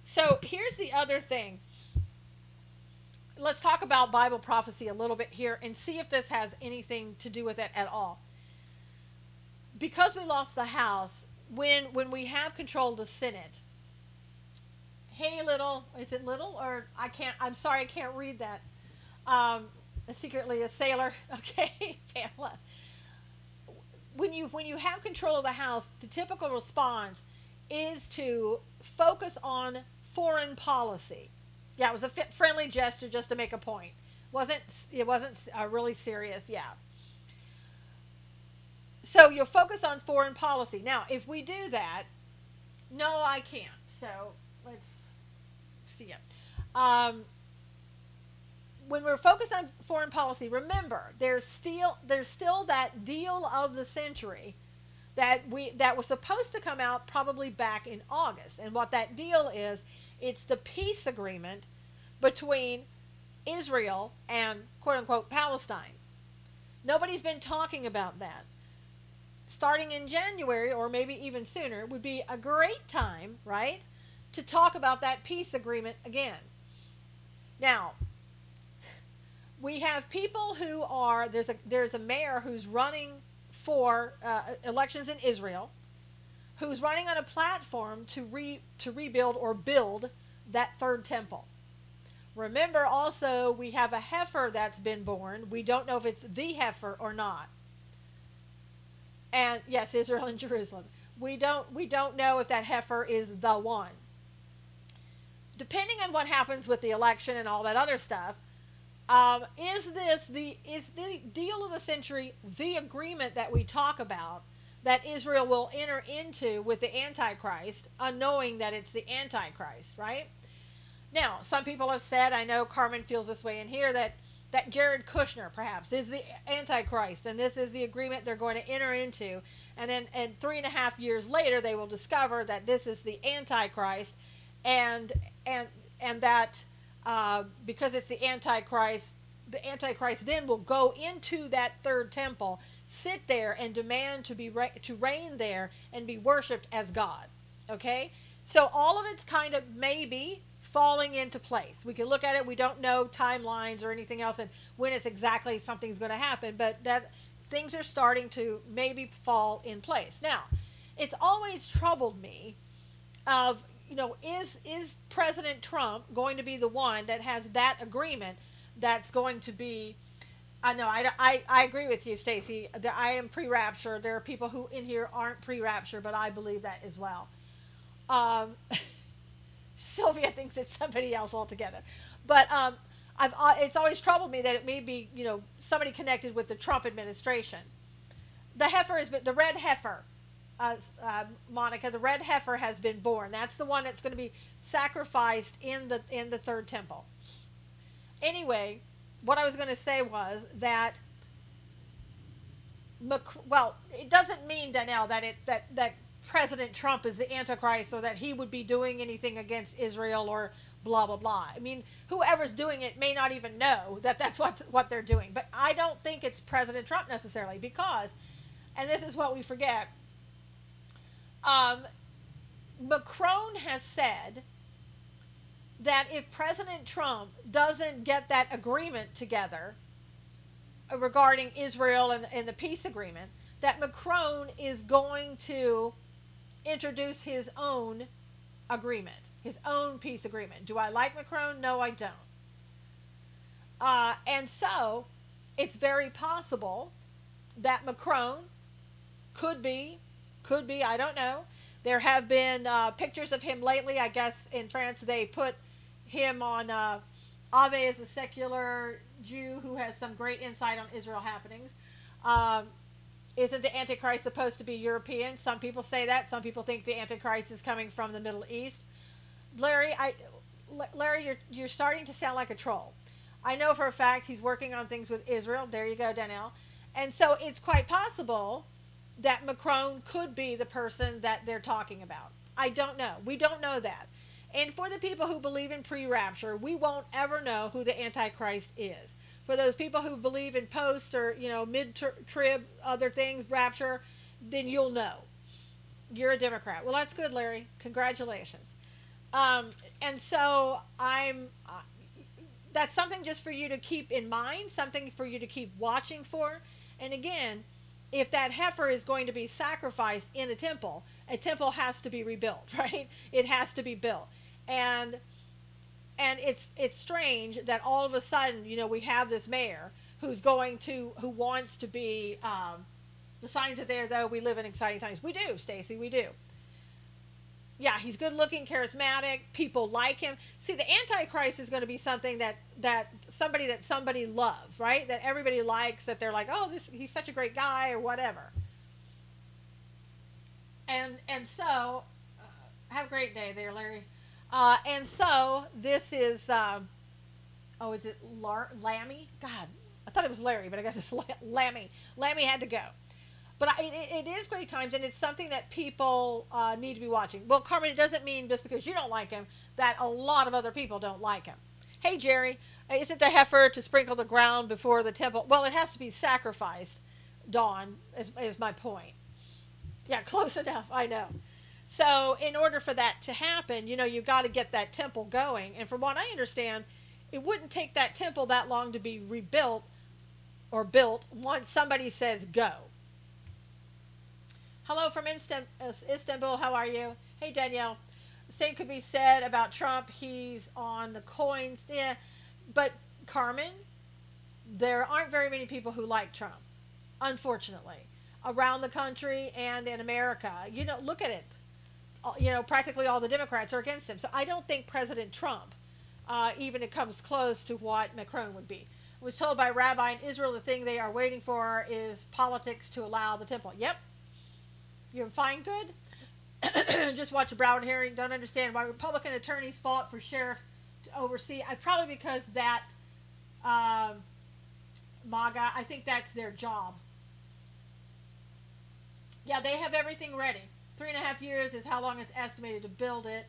So here's the other thing. Let's talk about Bible prophecy a little bit here and see if this has anything to do with it at all. Because we lost the House, when we have control of the Senate, hey little, is it little or I can't? I'm sorry, I can't read that. Secretly a sailor. Okay, Pamela. When you have control of the House, the typical response is to focus on foreign policy. Yeah, it was a friendly gesture just to make a point. It wasn't really serious. Yeah. So you'll focus on foreign policy. Now, if we do that, no, I can't. So let's see it. When we're focused on foreign policy, remember there's still that deal of the century that was supposed to come out probably back in August. And what that deal is, it's the peace agreement between Israel and quote unquote Palestine. Nobody's been talking about that. Starting in January or maybe even sooner would be a great time, right, to talk about that peace agreement again. Now, we have people who are there's a mayor who's running for elections in Israel, who's running on a platform to rebuild or build that third temple. Remember also we have a heifer that's been born. We don't know if it's the heifer or not. And yes, Israel and Jerusalem. We don't know if that heifer is the one. Depending on what happens with the election and all that other stuff, is the deal of the century the agreement that we talk about that Israel will enter into with the Antichrist, unknowing that it's the Antichrist, right? Now, some people have said, I know Carmen feels this way in here, that Jared Kushner perhaps is the Antichrist, and this is the agreement they're going to enter into, and then 3.5 years later they will discover that this is the Antichrist, and that because it's the Antichrist then will go into that third temple, sit there and demand to reign there and be worshipped as God. Okay, so all of it's kind of maybe falling into place. We can look at it. We don't know timelines or anything else and when it's exactly something's going to happen, but that things are starting to maybe fall in place. Now, it's always troubled me of, is President Trump going to be the one that has that agreement that's going to be, I agree with you, Stacy. I am pre-rapture. There are people who in here aren't pre-rapture, but I believe that as well. Sylvia thinks it's somebody else altogether. But it's always troubled me that it may be, somebody connected with the Trump administration. The heifer has been, the red heifer, Monica, the red heifer has been born. That's the one that's going to be sacrificed in the third temple. Anyway, what I was going to say was that, it doesn't mean, Danielle, that President Trump is the Antichrist or that he would be doing anything against Israel or blah, blah, blah. I mean, whoever's doing it may not even know that that's what they're doing. But I don't think it's President Trump necessarily because, and this is what we forget, Macron has said that if President Trump doesn't get that agreement together regarding Israel and the peace agreement, that Macron is going to introduce his own agreement, his own peace agreement. Do I like Macron? No, I don't. And so it's very possible that Macron could be, I don't know. There have been pictures of him lately. I guess in France they put him on Ave as a secular Jew who has some great insight on Israel happenings. Isn't the Antichrist supposed to be European? Some people say that. Some people think the Antichrist is coming from the Middle East. Larry, you're starting to sound like a troll. I know for a fact he's working on things with Israel. There you go, Danielle. And so it's quite possible that Macron could be the person that they're talking about. I don't know. We don't know that. And for the people who believe in pre-rapture, we won't ever know who the Antichrist is. For those people who believe in post or, mid-trib, other things, rapture, then you'll know you're a Democrat. Well, that's good, Larry. Congratulations. And so that's something just for you to keep in mind, something for you to keep watching for. And again, if that heifer is going to be sacrificed in a temple has to be rebuilt, right? It has to be built. And it's strange that all of a sudden, we have this mayor who wants to be, the signs are there, though. We live in exciting times. We do, Stacy, we do. Yeah, he's good looking, charismatic. People like him. See, the Antichrist is going to be something that somebody loves, right? That everybody likes. That they're like, oh, he's such a great guy, or whatever. And so, have a great day there, Larry. And so this is, is it Lammy? God, I thought it was Larry, but I guess it's Lammy. Lammy had to go. But it is great times, and it's something that people need to be watching. Well, Carmen, it doesn't mean just because you don't like him that a lot of other people don't like him. Hey, Jerry, isn't the heifer to sprinkle the ground before the temple? Well, it has to be sacrificed, Dawn, is my point. Yeah, close enough, I know. So in order for that to happen, you've got to get that temple going. And from what I understand, it wouldn't take that temple that long to be rebuilt or built once somebody says go. Hello from Istanbul. How are you? Hey, Danielle. The same could be said about Trump. He's on the coins. Yeah. But, Carmen, there aren't very many people who like Trump, unfortunately, around the country and in America. Look at it. Practically all the Democrats are against him. So I don't think President Trump even it comes close to what Macron would be. I was told by a rabbi in Israel the thing they are waiting for is politics to allow the temple. Yep. You're fine, good. Just watch a Broward hearing. Don't understand why Republican attorneys fought for sheriff to oversee. Probably because that MAGA, I think that's their job. Yeah, they have everything ready. 3.5 years is how long it's estimated to build it.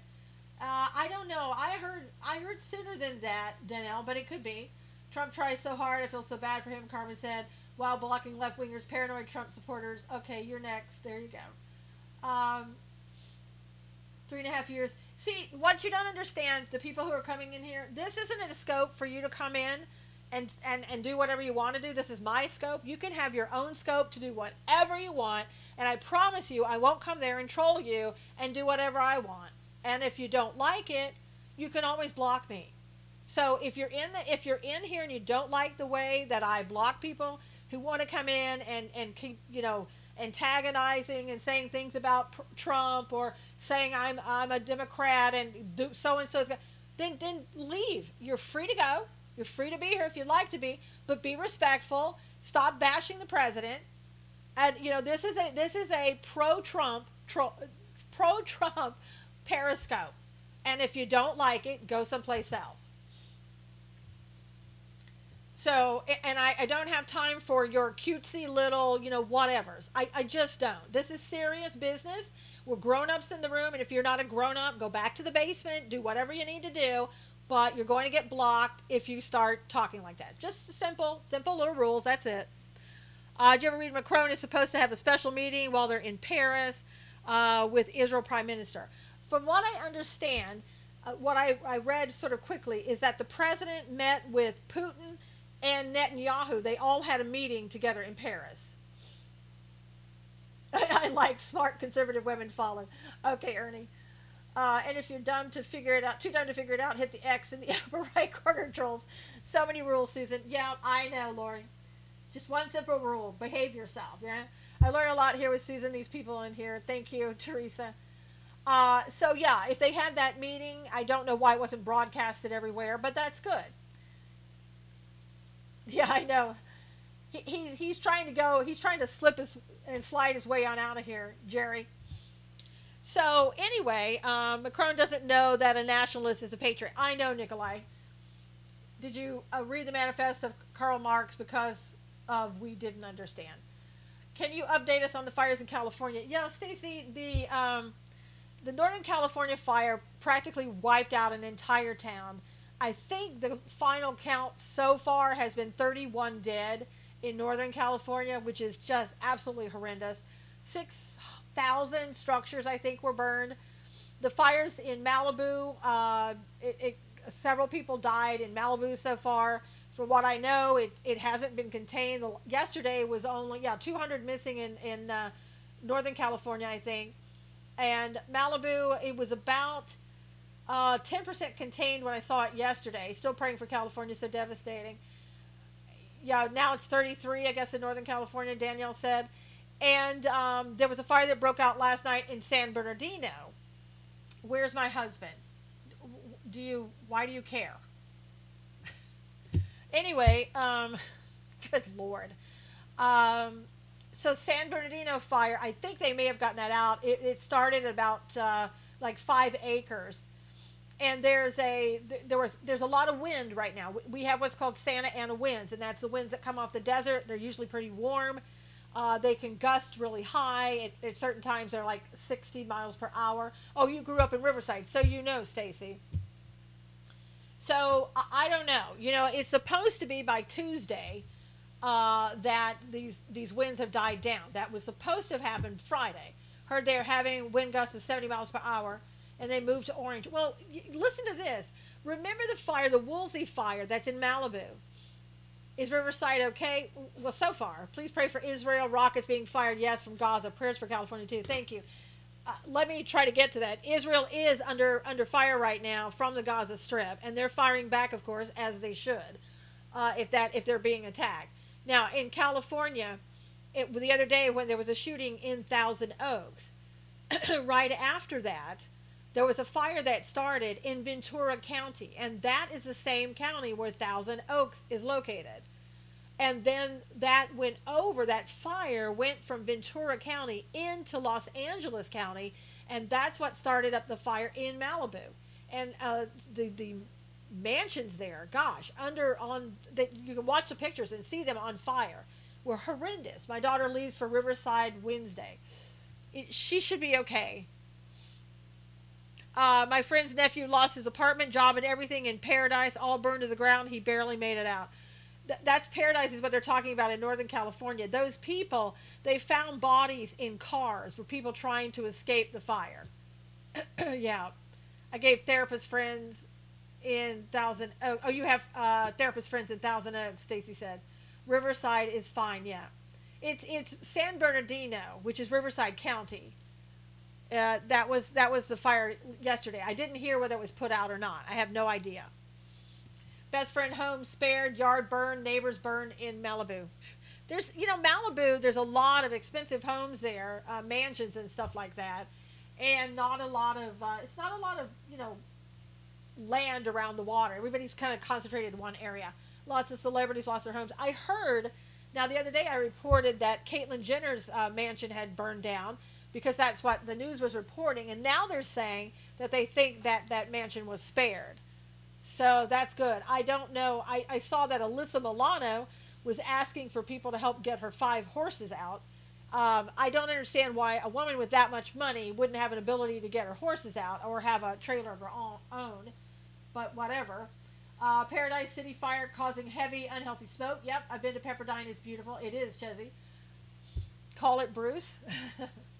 I don't know. I heard sooner than that, Danielle, but it could be. Trump tries so hard. I feel so bad for him, Carmen said, while blocking left-wingers, paranoid Trump supporters. Okay, you're next. There you go. 3.5 years. See, what you don't understand, the people who are coming in here, this isn't a scope for you to come in and do whatever you want to do. This is my scope. You can have your own scope to do whatever you want, and I promise you I won't come there and troll you and do whatever I want. And if you don't like it, you can always block me. So if you're in here and you don't like the way that I block people who want to come in and keep, antagonizing and saying things about Trump or saying I'm a Democrat and so and so, then leave. You're free to go. You're free to be here if you'd like to be, but be respectful. Stop bashing the president. And this is a pro-Trump Periscope. And if you don't like it, go someplace else. So, and I don't have time for your cutesy little, whatevers. I just don't. This is serious business. We're grown-ups in the room, and if you're not a grown-up, go back to the basement, do whatever you need to do, but you're going to get blocked if you start talking like that. Just simple little rules, that's it. Did you ever read Macron is supposed to have a special meeting while they're in Paris with Israel Prime Minister? From what I understand, what I read sort of quickly is that the president met with Putin and Netanyahu. They all had a meeting together in Paris. I like smart conservative women follow. Okay, Ernie. And if you're too dumb to figure it out, hit the X in the upper right corner, trolls. So many rules, Susan. Yeah, I know, Lori. Just one simple rule. Behave yourself, yeah? I learn a lot here with Susan, these people in here. Thank you, Teresa. So, yeah, if they had that meeting, I don't know why it wasn't broadcasted everywhere, but that's good. Yeah, I know. He's trying to slip and slide his way on out of here, Jerry. So, anyway, Macron doesn't know that a nationalist is a patriot. I know, Nikolai. Did you read the manifest of Karl Marx because we didn't understand? Can you update us on the fires in California? Yeah, Stacy, the Northern California fire practically wiped out an entire town. I think the final count so far has been 31 dead in Northern California, which is just absolutely horrendous. 6,000 structures, I think, were burned. The fires in Malibu, several people died in Malibu so far. From what I know, it hasn't been contained. Yesterday was only, 200 missing in Northern California, I think. And Malibu, it was about 10% contained when I saw it yesterday. Still praying for California, so devastating. Yeah, now it's 33, I guess, in Northern California, Danielle said. And there was a fire that broke out last night in San Bernardino. Where's my husband? Why do you care? Anyway, good Lord. So San Bernardino fire, I think they may have gotten that out. It started at about like 5 acres. And there's a lot of wind right now. We have what's called Santa Ana winds, and that's the winds that come off the desert. They're usually pretty warm. They can gust really high. At certain times, they're like 60 miles per hour. Oh, you grew up in Riverside, so you know, Stacy. So I don't know. You know, it's supposed to be by Tuesday that these winds have died down. That was supposed to have happened Friday. Heard they're having wind gusts of 70 miles per hour, and they moved to orange. Well, listen to this. Remember the fire, the Woolsey fire that's in Malibu. Is Riverside okay? Well, so far. Please pray for Israel. Rockets being fired, yes, from Gaza. Prayers for California, too. Thank you. Let me try to get to that. Israel is under fire right now from the Gaza Strip, and they're firing back, of course, as they should, if they're being attacked. Now, in California, the other day when there was a shooting in Thousand Oaks, right after that, there was a fire that started in Ventura County, and that is the same county where Thousand Oaks is located. And then that fire went from Ventura County into Los Angeles County, and that's what started up the fire in Malibu. And the mansions there, gosh, you can watch the pictures and see them on fire, were horrendous. My daughter leaves for Riverside Wednesday. She should be okay. My friend's nephew lost his apartment, job, and everything in Paradise, all burned to the ground. He barely made it out. That's Paradise is what they're talking about in Northern California. Those people, they found bodies in cars for people trying to escape the fire. Yeah. I gave therapist friends in Thousand Oaks. Oh, you have therapist friends in Thousand Oaks, Stacy said. Riverside is fine, yeah. It's San Bernardino, which is Riverside County. That was the fire yesterday. I didn't hear whether it was put out or not. I have no idea. Best friend home spared, yard burned, neighbors burned in Malibu. There's, Malibu, there's a lot of expensive homes there, mansions and stuff like that. And not a lot of, it's not a lot of, land around the water. Everybody's kind of concentrated in one area. Lots of celebrities lost their homes. I heard, now the other day I reported that Caitlyn Jenner's mansion had burned down because that's what the news was reporting. And now they're saying that they think that mansion was spared. So that's good. I don't know. I saw that Alyssa Milano was asking for people to help get her 5 horses out. I don't understand why a woman with that much money wouldn't have an ability to get her horses out or have a trailer of her own. But whatever. Paradise City fire causing heavy, unhealthy smoke. Yep, I've been to Pepperdine. It's beautiful. It is, Chezzy. Call it Bruce.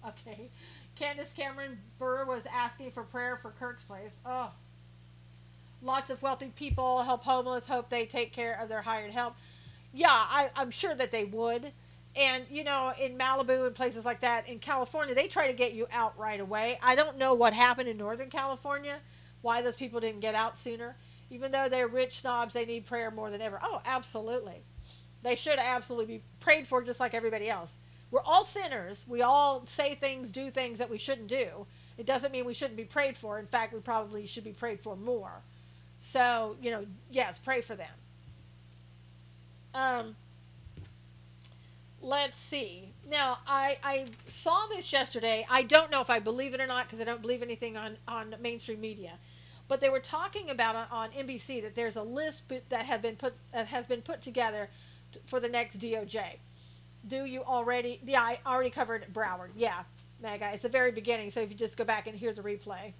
Okay. Candace Cameron Burr was asking for prayer for Kirk's place. Oh. Lots of wealthy people help homeless, hope they take care of their hired help. Yeah, I'm sure that they would. And, in Malibu and places like that, in California, they try to get you out right away. I don't know what happened in Northern California, why those people didn't get out sooner. Even though they're rich snobs, they need prayer more than ever. Oh, absolutely. They should absolutely be prayed for just like everybody else. We're all sinners. We all say things, do things that we shouldn't do. It doesn't mean we shouldn't be prayed for. In fact, we probably should be prayed for more. So, yes, pray for them. Let's see. Now, I saw this yesterday. I don't know if I believe it or not because I don't believe anything on mainstream media. But they were talking about on NBC that there's a list that has been put together for the next DOJ. Do you already? Yeah, I already covered Broward. Yeah, Mega. It's the very beginning, so if you just go back and hear the replay.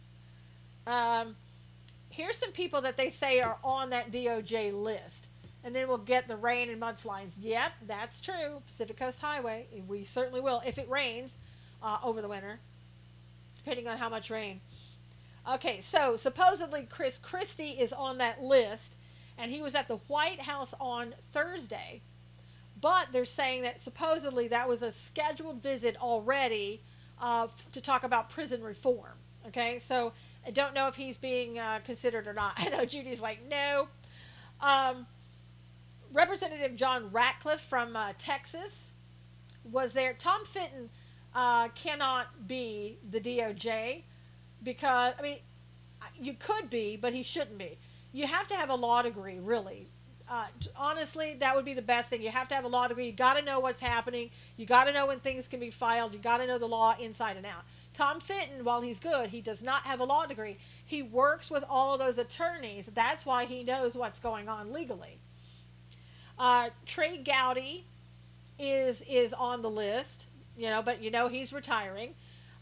Here's some people that they say are on that DOJ list. And then we'll get the rain and mudslides. Yep, that's true. Pacific Coast Highway. We certainly will if it rains. over the winter, depending on how much rain. Okay, so supposedly Chris Christie is on that list, and he was at the White House on Thursday. But they're saying that supposedly that was a scheduled visit already to talk about prison reform. Okay, so I don't know if he's being considered or not. I know Judy's like, no. Representative John Ratcliffe from Texas was there. Tom Fitton cannot be the DOJ because, I mean, you could be, but he shouldn't be. You have to have a law degree, really. Honestly, that would be the best thing. You have to have a law degree. You got to know what's happening. You got to know when things can be filed. You got to know the law inside and out. Tom Fitton, while he's good, he does not have a law degree. He works with all of those attorneys. That's why he knows what's going on legally. Trey Gowdy is on the list, but he's retiring.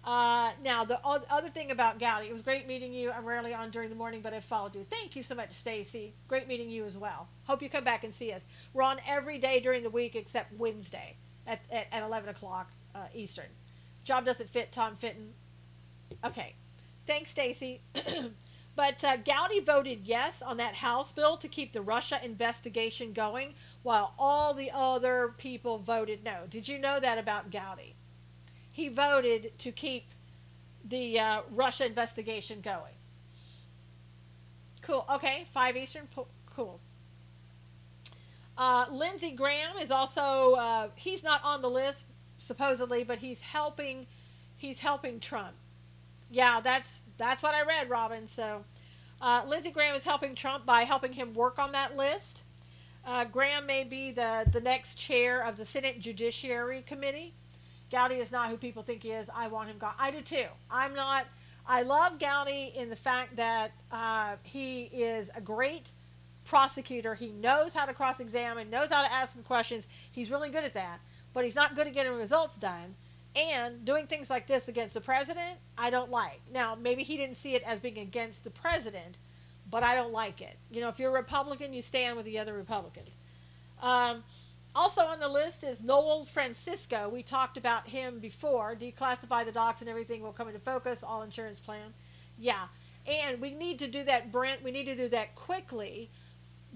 Now, the other thing about Gowdy, it was great meeting you. I'm rarely on during the morning, but I followed you. Thank you so much, Stacy. Great meeting you as well. Hope you come back and see us. We're on every day during the week except Wednesday at 11 o'clock Eastern. Job doesn't fit, Tom Fitton. Okay. Thanks, Stacy. But Gowdy voted yes on that House bill to keep the Russia investigation going, while all the other people voted no. Did you know that about Gowdy? He voted to keep the Russia investigation going. Cool. Okay, 5 Eastern. Cool. Lindsey Graham is also, he's not on the list, supposedly, but he's helping Trump. Yeah, that's what I read, Robin. So Lindsey Graham is helping Trump by helping him work on that list. Graham may be the next chair of the Senate Judiciary Committee. Gowdy is not who people think he is. I want him gone. I do too. I love Gowdy in the fact that he is a great prosecutor. He knows how to cross-examine, knows how to ask some questions. He's really good at that. But he's not good at getting results done. And doing things like this against the president, I don't like. Now, maybe he didn't see it as being against the president, but I don't like it. If you're a Republican, you stand with the other Republicans. Also on the list is Noel Francisco. We talked about him before. Declassify the docs and everything will come into focus. All insurance plan. Yeah. And we need to do that, Brent. We need to do that quickly,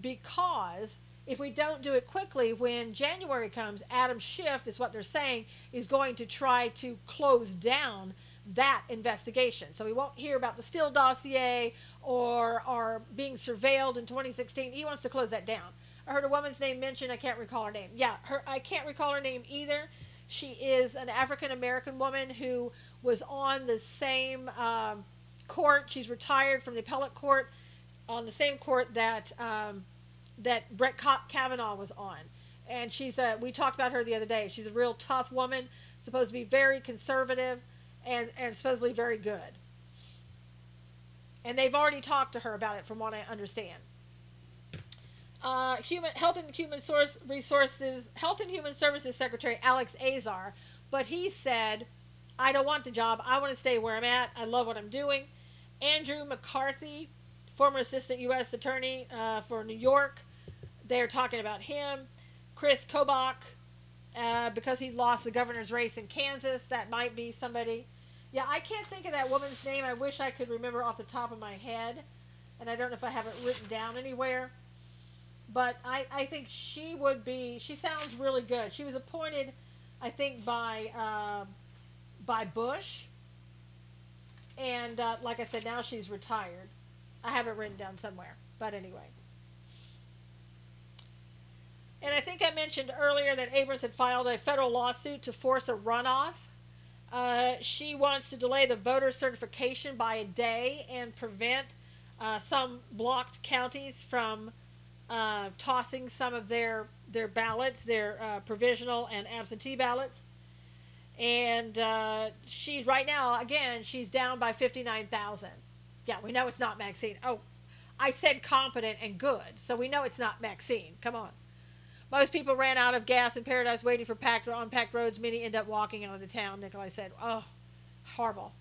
because if we don't do it quickly, when January comes, Adam Schiff, is what they're saying, is going to try to close down that investigation. So we won't hear about the Steele dossier or being surveilled in 2016. He wants to close that down. I heard a woman's name mentioned. I can't recall her name. Yeah, I can't recall her name either. She is an African-American woman who was on the same court. She's retired from the appellate court, on the same court that Brett Kavanaugh was on. And we talked about her the other day. She's a real tough woman, supposed to be very conservative and supposedly very good. And they've already talked to her about it, from what I understand. Health and Human Services Secretary Alex Azar, but he said, I don't want the job. I want to stay where I'm at. I love what I'm doing. Andrew McCarthy, former Assistant U.S. Attorney for New York, they're talking about him. Chris Kobach, because he lost the governor's race in Kansas, that might be somebody. Yeah, I can't think of that woman's name. I wish I could remember off the top of my head, and I don't know if I have it written down anywhere. But I think she sounds really good. She was appointed, I think, by Bush. And like I said, now she's retired. I have it written down somewhere. But anyway. And I think I mentioned earlier that Abrams had filed a federal lawsuit to force a runoff. She wants to delay the voter certification by a day and prevent some blocked counties from tossing some of their ballots, their provisional and absentee ballots. And she's right now, again, she's down by 59,000. Yeah, we know it's not Maxine. Oh, I said competent and good, so we know it's not Maxine. Come on. Most people ran out of gas in Paradise waiting for unpacked roads. Many end up walking out of the town, Nikolai said. Oh, horrible.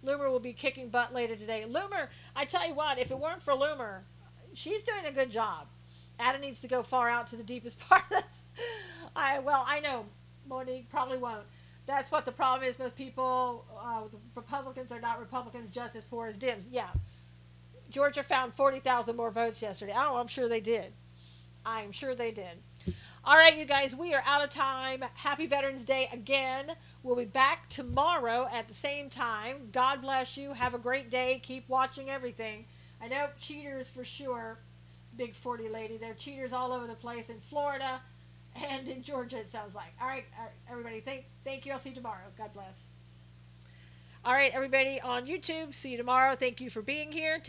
Loomer will be kicking butt later today. Loomer, I tell you what, if it weren't for Loomer, she's doing a good job. Adam needs to go far out to the deepest part of this. I know Monique probably won't. That's what the problem is. Most people, the Republicans are not Republicans just as poor as Dems. Yeah, Georgia found 40,000 more votes yesterday. Oh, I'm sure they did. I'm sure they did. All right, you guys, we are out of time. Happy Veterans Day again. We'll be back tomorrow at the same time. God bless you. Have a great day. Keep watching everything. I know cheaters for sure. Big 40 lady. There are cheaters all over the place in Florida and in Georgia, it sounds like. All right, everybody. Thank you. I'll see you tomorrow. God bless. All right, everybody on YouTube. See you tomorrow. Thank you for being here. Take